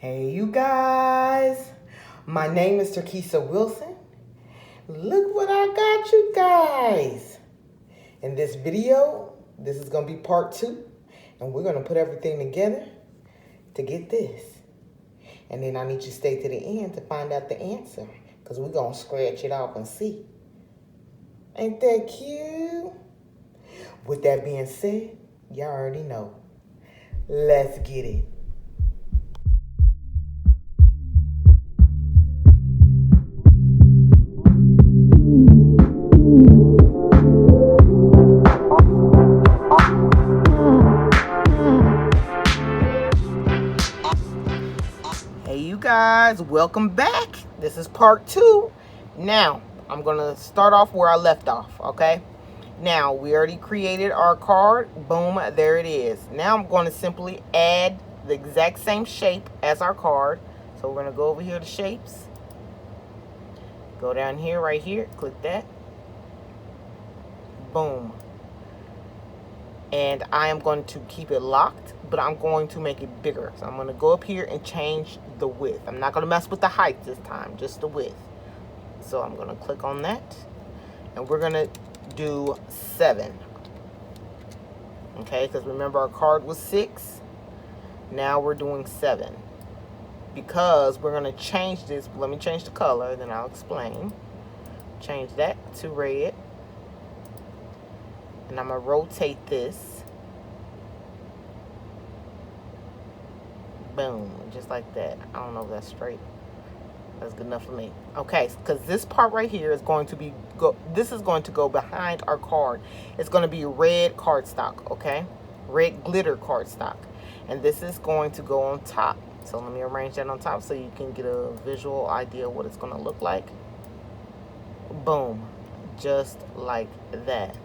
Hey you guys, my name is Turkissa Wilson. Look what I got you guys. In this video, this is gonna be part 2, and we're gonna put everything together to get this. And then I need you to stay to the end to find out the answer, because we're gonna scratch it off and see. Ain't that cute? With that being said, y'all already know. Let's get it. Hey you guys, welcome back. This is part 2. Now, I'm gonna start off where I left off, okay? Now, we already created our card. Boom, there it is. Now I'm going to simply add the exact same shape as our card. So we're going to go over here to shapes. Go down here, right here. Click that. Boom. And I am going to keep it locked, but I'm going to make it bigger. So I'm going to go up here and change the width. I'm not going to mess with the height this time, just the width. So I'm going to click on that. And we're going to do 7. Okay, because remember our card was 6. Now we're doing 7. Because we're going to change this. Let me change the color, then I'll explain. Change that to red. And I'm going to rotate this. Boom, just like that. I don't know if that's straight. That's good enough for me. Okay, because this part right here is going to be this is going to go behind our card. It's going to be red cardstock, okay? Red glitter cardstock. And this is going to go on top. So let me arrange that on top so you can get a visual idea of what it's going to look like. Boom, just like that.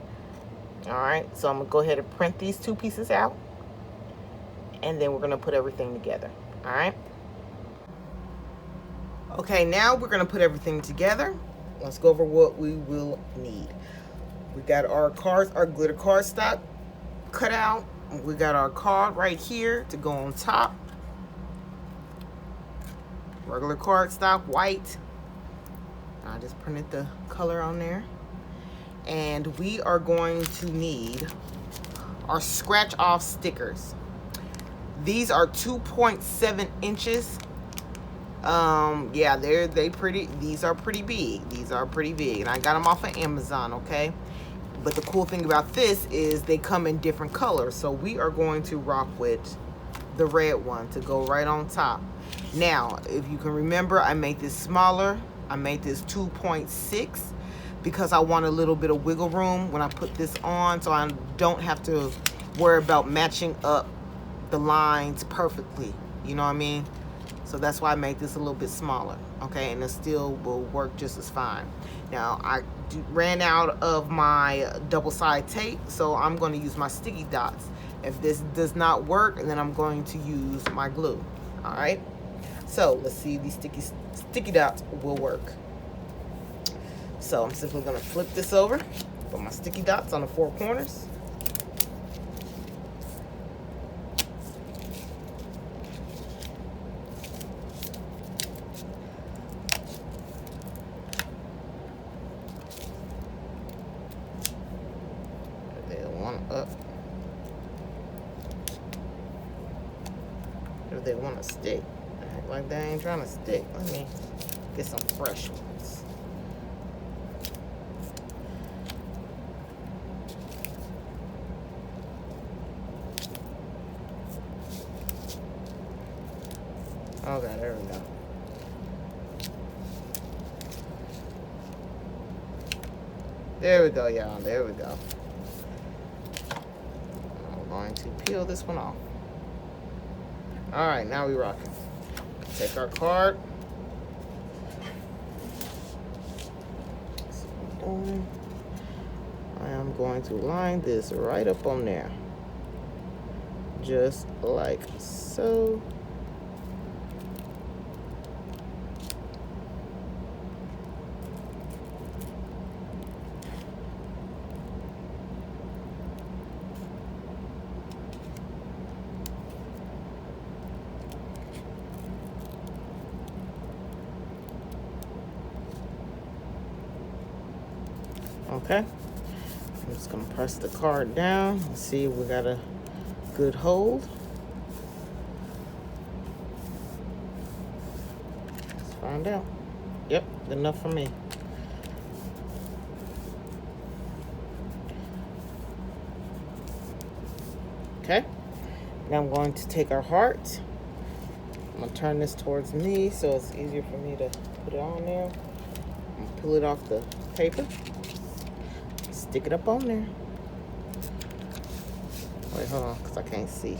All right, so I'm going to go ahead and print these 2 pieces out. And then we're going to put everything together. All right. Okay, now we're going to put everything together. Let's go over what we will need. We got our cards, our glitter cardstock cut out. We got our card right here to go on top. Regular cardstock, white. I just printed the color on there. And we are going to need our scratch off stickers. These are 2.7 inches. Yeah, these are pretty big. These are pretty big. And I got them off of Amazon, okay? But the cool thing about this is they come in different colors. So we are going to rock with the red one to go right on top. Now, if you can remember, I made this smaller. I made this 2.6 because I want a little bit of wiggle room when I put this on, so I don't have to worry about matching up the lines perfectly. You know what I mean? So that's why I made this a little bit smaller, okay? And it still will work just as fine. Now, I ran out of my double-sided tape, so I'm going to use my sticky dots. If this does not work, then I'm going to use my glue, all right? So let's see if these sticky dots will work. So I'm simply going to flip this over, put my sticky dots on the 4 corners. Up if they want to stick. Act like they ain't trying to stick. Let me get some fresh ones. Okay, there we go. There we go, y'all. There we go. Going to peel this one off. All right, now we rocking. Take our card. I am going to line this right up on there, just like so. Okay. I'm just gonna press the card down and see if we got a good hold. Let's find out. Yep, good enough for me. Okay. Now I'm going to take our heart. I'm gonna turn this towards me so it's easier for me to put it on there. I'm gonna peel it off the paper. Stick it up on there. Wait, hold on, because I can't see.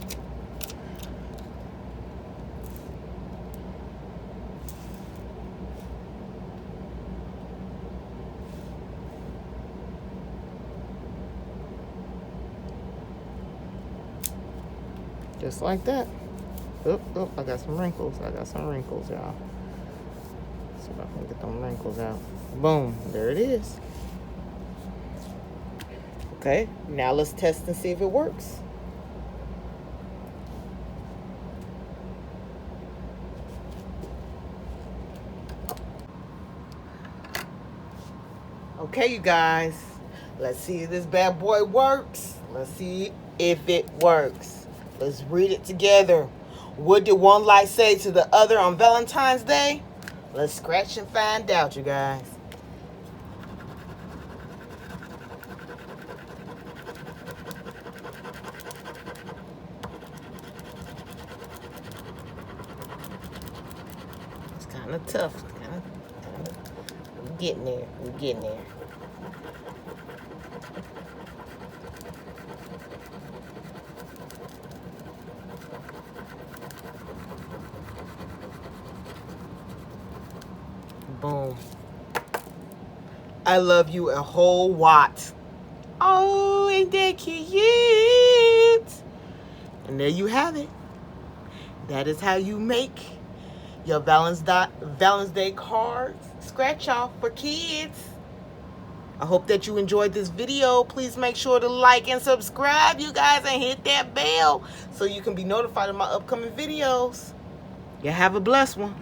Just like that. Oh, I got some wrinkles. Y'all. See if I can get them wrinkles out. Boom, there it is. Okay, now let's test and see if it works. Okay, you guys, let's see if this bad boy works. Let's see if it works. Let's read it together. What did one light say to the other on Valentine's Day? Let's scratch and find out, you guys. It's kind of tough. We're getting there. Boom. I love you a whole lot. Oh, ain't that cute? And there you have it. That is how you make your Valentine's Day card scratch off for kids. I hope that you enjoyed this video. Please make sure to like and subscribe, you guys, and hit that bell so you can be notified of my upcoming videos. You have a blessed one.